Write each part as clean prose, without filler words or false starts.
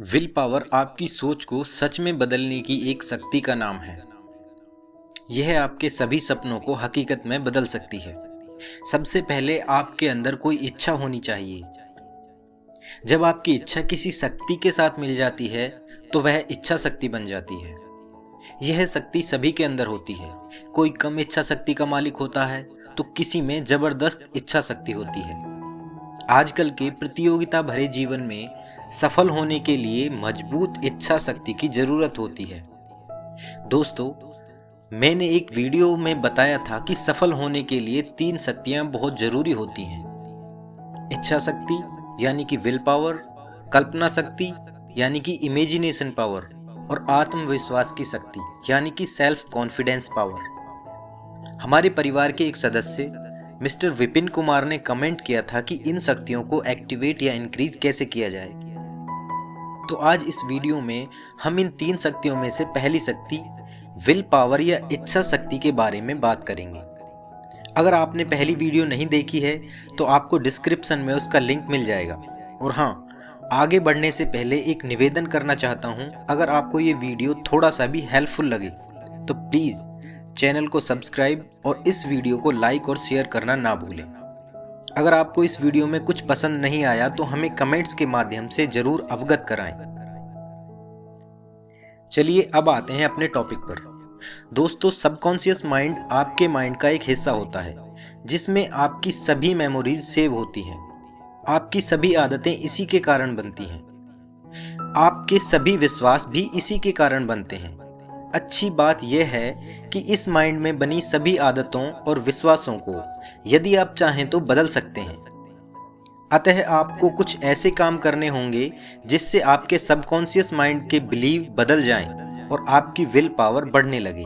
Will power आपकी सोच को सच में बदलने की एक शक्ति का नाम है। यह आपके सभी सपनों को हकीकत में बदल सकती है। सबसे पहले आपके अंदर कोई इच्छा होनी चाहिए। जब आपकी इच्छा किसी शक्ति के साथ मिल जाती है तो वह इच्छा शक्ति बन जाती है। यह शक्ति सभी के अंदर होती है। कोई कम इच्छा शक्ति का मालिक होता है तो किसी में जबरदस्त इच्छा शक्ति होती है। आजकल के प्रतियोगिता भरे जीवन में सफल होने के लिए मजबूत इच्छा शक्ति की जरूरत होती है। दोस्तों, मैंने एक वीडियो में बताया था कि सफल होने के लिए 3 शक्तियां बहुत जरूरी होती हैं। इच्छा शक्ति यानी कि विल पावर, कल्पना शक्ति यानी कि इमेजिनेशन पावर और आत्मविश्वास की शक्ति यानी कि सेल्फ कॉन्फिडेंस पावर। हमारे परिवार के एक सदस्य मिस्टर विपिन कुमार ने कमेंट किया था कि इन शक्तियों को एक्टिवेट या इंक्रीज कैसे किया जाए। तो आज इस वीडियो में हम इन 3 शक्तियों में से पहली शक्ति विल पावर या इच्छा शक्ति के बारे में बात करेंगे। अगर आपने पहली वीडियो नहीं देखी है तो आपको डिस्क्रिप्शन में उसका लिंक मिल जाएगा। और हाँ, आगे बढ़ने से पहले एक निवेदन करना चाहता हूँ, अगर आपको ये वीडियो थोड़ा सा भी हेल्पफुल लगे तो प्लीज़ चैनल को सब्सक्राइब और इस वीडियो को लाइक और शेयर करना ना भूलें। अगर आपको इस वीडियो में कुछ पसंद नहीं आया तो हमें कमेंट्स के माध्यम से जरूर अवगत कराएं। चलिए अब आते हैं अपने टॉपिक पर। दोस्तों, सबकॉन्शियस माइंड आपके माइंड का एक हिस्सा होता है जिसमें आपकी सभी मेमोरीज सेव होती हैं। आपकी सभी आदतें इसी के कारण बनती हैं। आपके सभी विश्वास भी इसी के कारण बनते हैं। अच्छी बात यह है कि इस माइंड में बनी सभी आदतों और विश्वासों को यदि आप चाहें तो बदल सकते हैं। अतः आपको कुछ ऐसे काम करने होंगे जिससे आपके सबकॉन्शियस माइंड के बिलीव बदल जाएं और आपकी विल पावर बढ़ने लगे।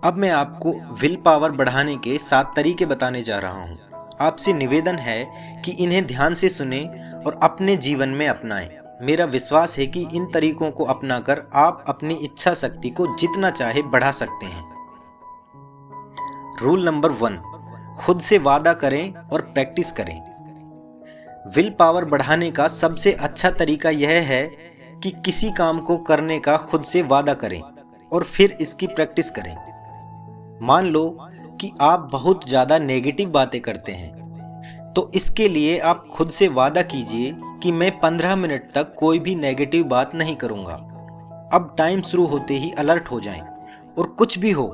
अब मैं आपको विल पावर बढ़ाने के 7 तरीके बताने जा रहा हूं। आपसे निवेदन है कि इन्हें ध्यान से सुने और अपने जीवन में अपनाएं। मेरा विश्वास है कि इन तरीकों को अपनाकर आप अपनी इच्छा शक्ति को जितना चाहे बढ़ा सकते हैं। रूल नंबर 1, खुद से वादा करें और प्रैक्टिस करें। विल पावर बढ़ाने का सबसे अच्छा तरीका यह है कि किसी काम को करने का खुद से वादा करें और फिर इसकी प्रैक्टिस करें। मान लो कि आप बहुत ज़्यादा नेगेटिव बातें करते हैं, तो इसके लिए आप खुद से वादा कीजिए कि मैं 15 मिनट तक कोई भी नेगेटिव बात नहीं करूंगा। अब टाइम शुरू होते ही अलर्ट हो जाएं और कुछ भी हो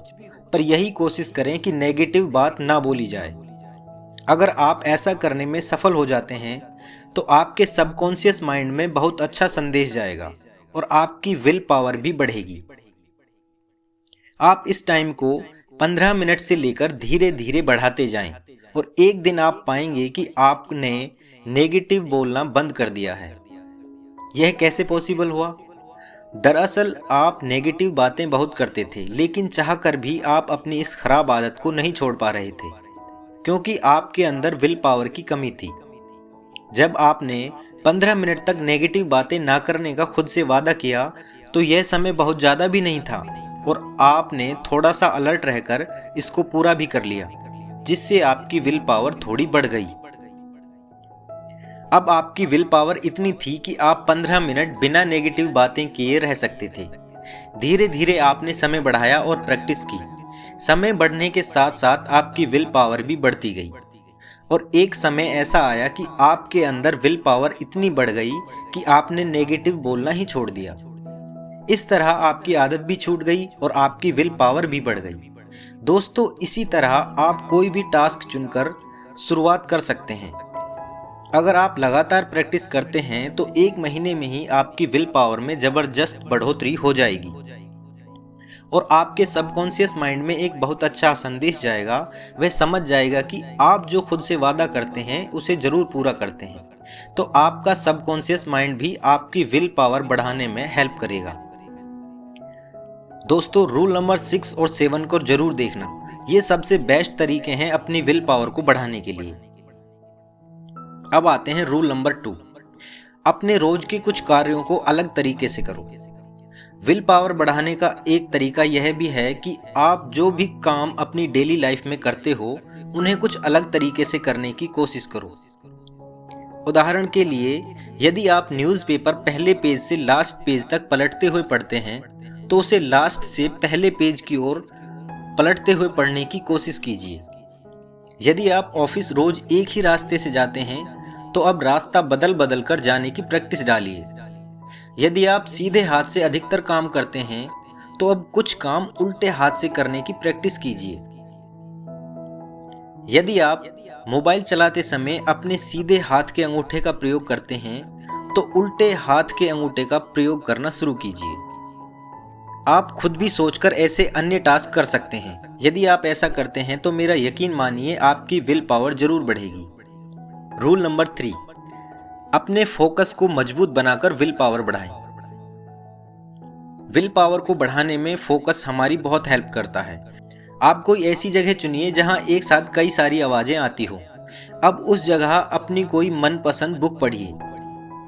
पर यही कोशिश करें कि नेगेटिव बात ना बोली जाए। अगर आप ऐसा करने में सफल हो जाते हैं तो आपके सबकॉन्शियस माइंड में बहुत अच्छा संदेश जाएगा और आपकी विल पावर भी बढ़ेगी। आप इस टाइम को 15 मिनट से लेकर धीरे धीरे बढ़ाते जाएं और एक दिन आप पाएंगे कि आपने नेगेटिव बोलना बंद कर दिया है। यह कैसे पॉसिबल हुआ? दरअसल आप नेगेटिव बातें बहुत करते थे, लेकिन चाहकर भी आप अपनी इस खराब आदत को नहीं छोड़ पा रहे थे क्योंकि आपके अंदर विल पावर की कमी थी। जब आपने 15 मिनट तक नेगेटिव बातें ना करने का खुद से वादा किया तो यह समय बहुत ज़्यादा भी नहीं था और आपने थोड़ा सा अलर्ट रहकर इसको पूरा भी कर लिया, जिससे आपकी विल पावर थोड़ी बढ़ गई। अब आपकी विल पावर इतनी थी कि आप 15 मिनट बिना नेगेटिव बातें किए रह सकते थे। धीरे धीरे आपने समय बढ़ाया और प्रैक्टिस की। समय बढ़ने के साथ साथ आपकी विल पावर भी बढ़ती गई और एक समय ऐसा आया कि आपके अंदर विल पावर इतनी बढ़ गई कि आपने नेगेटिव बोलना ही छोड़ दिया। इस तरह आपकी आदत भी छूट गई और आपकी विल पावर भी बढ़ गई। दोस्तों, इसी तरह आप कोई भी टास्क चुनकर शुरुआत कर सकते हैं। अगर आप लगातार प्रैक्टिस करते हैं तो 1 महीने में ही आपकी विल पावर में जबरदस्त बढ़ोतरी हो जाएगी और आपके सबकॉन्शियस माइंड में एक बहुत अच्छा संदेश जाएगा। वह समझ जाएगा कि आप जो खुद से वादा करते हैं उसे जरूर पूरा करते हैं। तो आपका सबकॉन्शियस माइंड भी आपकी विल पावर बढ़ाने में हेल्प करेगा। दोस्तों, रूल नंबर 6 और 7 को जरूर देखना। ये सबसे बेस्ट तरीके हैं अपनी विल पावर को बढ़ाने के लिए। अब आते हैं रूल नंबर 2, अपने रोज के कुछ कार्यों को अलग तरीके से करो। विल पावर बढ़ाने का एक तरीका यह भी है कि आप जो भी काम अपनी डेली लाइफ में करते हो उन्हें कुछ अलग तरीके से करने की कोशिश करो। उदाहरण के लिए, यदि आप न्यूज़पेपर पहले पेज से लास्ट पेज तक पलटते हुए पढ़ते हैं, तो उसे लास्ट से पहले पेज की ओर पलटते हुए पढ़ने की कोशिश कीजिए। यदि आप ऑफिस रोज एक ही रास्ते से जाते हैं, तो अब रास्ता बदल बदल कर जाने की प्रैक्टिस डालिए। यदि आप सीधे हाथ से अधिकतर काम करते हैं, तो अब कुछ काम उल्टे हाथ से करने की प्रैक्टिस कीजिए। यदि आप मोबाइल चलाते समय अपने सीधे हाथ के अंगूठे का प्रयोग करते हैं, तो उल्टे हाथ के अंगूठे का प्रयोग करना शुरू कीजिए। आप खुद भी सोचकर ऐसे अन्य टास्क कर सकते हैं। यदि आप ऐसा करते हैं तो मेरा यकीन मानिए आपकी विल पावर जरूर बढ़ेगी। रूल नंबर 3, अपने फोकस को मजबूत बनाकर विल पावर बढ़ाएं। विल पावर को बढ़ाने में फोकस हमारी बहुत हेल्प करता है। आप कोई ऐसी जगह चुनिए जहां एक साथ कई सारी आवाजें आती हो। अब उस जगह अपनी कोई मनपसंद बुक पढ़िए।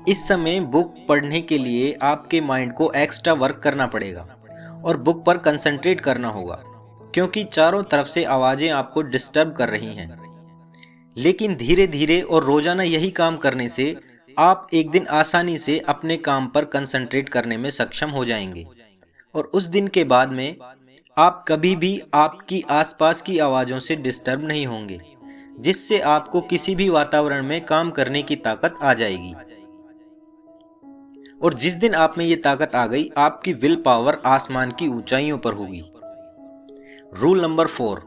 इस समय बुक पढ़ने के लिए आपके माइंड को एक्स्ट्रा वर्क करना पड़ेगा और बुक पर कंसंट्रेट करना होगा, क्योंकि चारों तरफ से आवाजें आपको डिस्टर्ब कर रही हैं। लेकिन धीरे धीरे और रोजाना यही काम करने से आप एक दिन आसानी से अपने काम पर कंसंट्रेट करने में सक्षम हो जाएंगे और उस दिन के बाद में आप कभी भी आपकी आसपास की आवाज़ों से डिस्टर्ब नहीं होंगे, जिससे आपको किसी भी वातावरण में काम करने की ताकत आ जाएगी। और जिस दिन आप में ये ताकत आ गई, आपकी विल पावर आसमान की ऊंचाइयों पर होगी। रूल नंबर 4,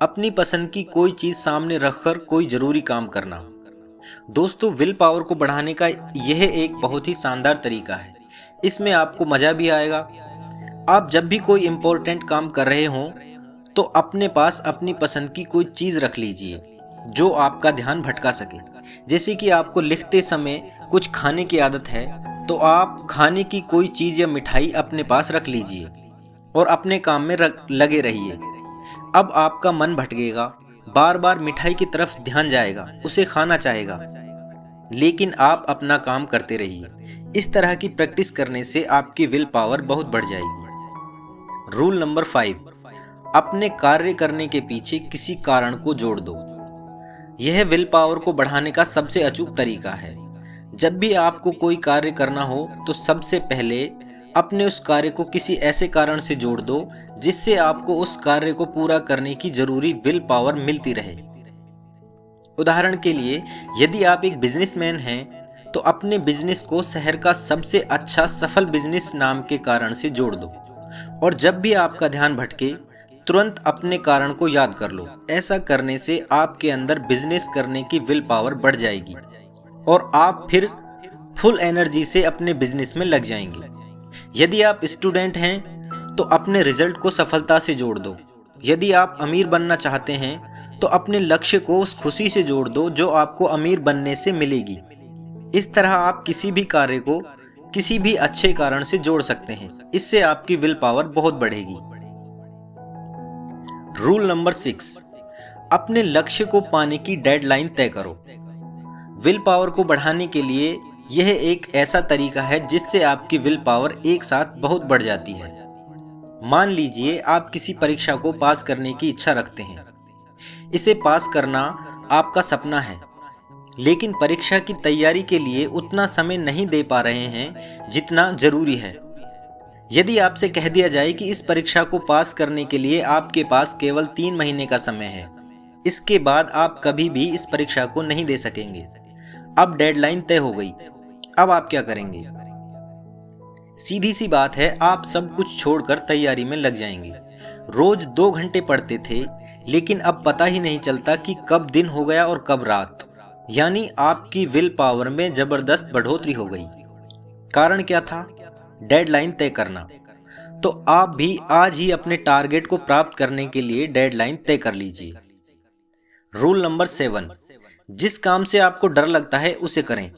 अपनी पसंद की कोई चीज सामने रखकर कोई जरूरी काम करना। दोस्तों, विल पावर को बढ़ाने का यह एक बहुत ही शानदार तरीका है। इसमें आपको मजा भी आएगा। आप जब भी कोई इंपॉर्टेंट काम कर रहे हों, तो अपने पास अपनी पसंद की कोई चीज रख लीजिए जो आपका ध्यान भटका सके। जैसे कि आपको लिखते समय कुछ खाने की आदत है, तो आप खाने की कोई चीज या मिठाई अपने पास रख लीजिए और अपने काम में लगे रहिए। अब आपका मन भटकेगा, बार बार मिठाई की तरफ ध्यान जाएगा, उसे खाना चाहेगा, लेकिन आप अपना काम करते रहिए। इस तरह की प्रैक्टिस करने से आपकी विल पावर बहुत बढ़ जाएगी। रूल नंबर 5, अपने कार्य करने के पीछे किसी कारण को जोड़ दो। यह विल पावर को बढ़ाने का सबसे अचूक तरीका है। जब भी आपको कोई कार्य करना हो, तो सबसे पहले अपने उस कार्य को किसी ऐसे कारण से जोड़ दो जिससे आपको उस कार्य को पूरा करने की जरूरी विल पावर मिलती रहे। उदाहरण के लिए, यदि आप एक बिजनेसमैन हैं, तो अपने बिजनेस को शहर का सबसे अच्छा सफल बिजनेस नाम के कारण से जोड़ दो और जब भी आपका ध्यान भटके, तुरंत अपने कारण को याद कर लो। ऐसा करने से आपके अंदर बिजनेस करने की विल पावर बढ़ जाएगी और आप फिर फुल एनर्जी से अपने बिजनेस में लग जाएंगे। यदि आप स्टूडेंट हैं, तो अपने रिजल्ट को सफलता से जोड़ दो। यदि आप अमीर बनना चाहते हैं, तो अपने लक्ष्य को उस खुशी से जोड़ दो जो आपको अमीर बनने से मिलेगी। इस तरह आप किसी भी कार्य को किसी भी अच्छे कारण से जोड़ सकते हैं। इससे आपकी विल पावर बहुत बढ़ेगी। रूल नंबर 6, अपने लक्ष्य को पाने की डेडलाइन तय करो। विल पावर को बढ़ाने के लिए यह एक ऐसा तरीका है जिससे आपकी विल पावर एक साथ बहुत बढ़ जाती है। मान लीजिए आप किसी परीक्षा को पास करने की इच्छा रखते हैं। इसे पास करना आपका सपना है, लेकिन परीक्षा की तैयारी के लिए उतना समय नहीं दे पा रहे हैं जितना जरूरी है। यदि आपसे कह दिया जाए कि इस परीक्षा को पास करने के लिए आपके पास केवल 3 महीने का समय है, इसके बाद आप कभी भी इस परीक्षा को नहीं दे सकेंगे। अब डेडलाइन तय हो गई, अब आप क्या करेंगे? सीधी सी बात है, आप सब कुछ छोड़कर तैयारी में लग जाएंगे। रोज 2 घंटे पढ़ते थे, लेकिन अब पता ही नहीं चलता कि कब दिन हो गया और कब रात। यानी आपकी विल पावर में जबरदस्त बढ़ोतरी हो गई। कारण क्या था? डेडलाइन तय करना। तो आप भी आज ही अपने टारगेट को प्राप्त करने के लिए डेडलाइन तय कर लीजिए। रूल नंबर 7, जिस काम से आपको डर लगता है उसे करें।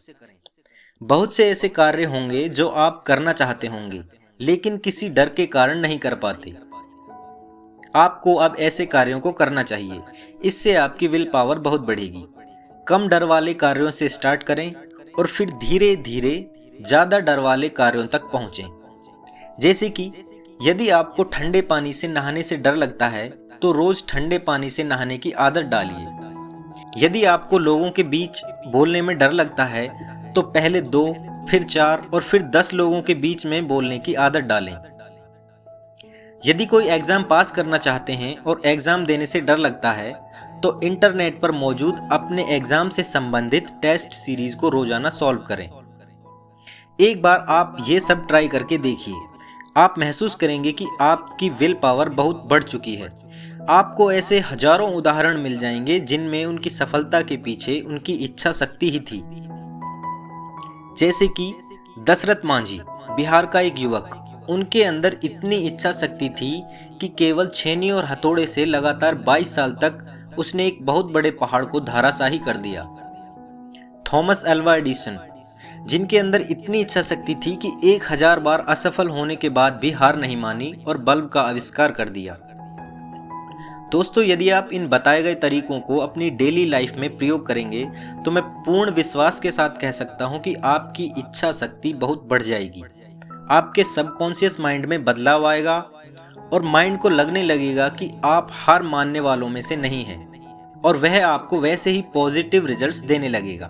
बहुत से ऐसे कार्य होंगे जो आप करना चाहते होंगे, लेकिन किसी डर के कारण नहीं कर पाते। आपको अब ऐसे कार्यों को करना चाहिए। इससे आपकी विल पावर बहुत बढ़ेगी। कम डर वाले कार्यों से स्टार्ट करें और फिर धीरे धीरे ज्यादा डर वाले कार्यों तक पहुंचें। जैसे कि यदि आपको ठंडे पानी से नहाने से डर लगता है, तो रोज ठंडे पानी से नहाने की आदत डालिए। यदि आपको लोगों के बीच बोलने में डर लगता है तो पहले 2, फिर 4 और फिर 10 लोगों के बीच में बोलने की आदत डालें। यदि कोई एग्जाम पास करना चाहते हैं और एग्जाम देने से डर लगता है तो इंटरनेट पर मौजूद अपने एग्जाम से संबंधित टेस्ट सीरीज को रोजाना सॉल्व करें। एक बार आप ये सब ट्राई करके देखिए, आप महसूस करेंगे कि आपकी विल पावर बहुत बढ़ चुकी है। आपको ऐसे हजारों उदाहरण मिल जाएंगे जिनमें उनकी सफलता के पीछे उनकी इच्छा शक्ति ही थी। जैसे कि दशरथ मांझी, बिहार का एक युवक, उनके अंदर इतनी इच्छा शक्ति थी कि केवल छेनी और हथौड़े से लगातार 22 साल तक उसने एक बहुत बड़े पहाड़ को धराशाही कर दिया। थॉमस अल्वा एडिसन, जिनके अंदर इतनी इच्छा शक्ति थी कि 1000 बार असफल होने के बाद भी हार नहीं मानी और बल्ब का आविष्कार कर दिया। दोस्तों, यदि आप इन बताए गए तरीकों को अपनी डेली लाइफ में प्रयोग करेंगे तो मैं पूर्ण विश्वास के साथ कह सकता हूं कि आपकी इच्छा शक्ति बहुत बढ़ जाएगी। आपके सबकॉन्शियस माइंड में बदलाव आएगा और माइंड को लगने लगेगा कि आप हार मानने वालों में से नहीं हैं और वह आपको वैसे ही पॉजिटिव रिजल्ट्स देने लगेगा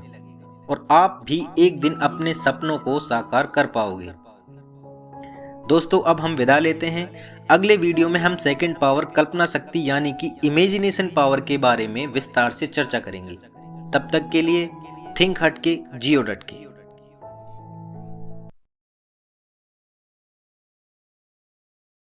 और आप भी एक दिन अपने सपनों को साकार कर पाओगे। दोस्तों, अब हम विदा लेते हैं। अगले वीडियो में हम सेकंड पावर, कल्पना शक्ति यानी कि इमेजिनेशन पावर के बारे में विस्तार से चर्चा करेंगे। तब तक के लिए थिंक हटके, जियो डटके।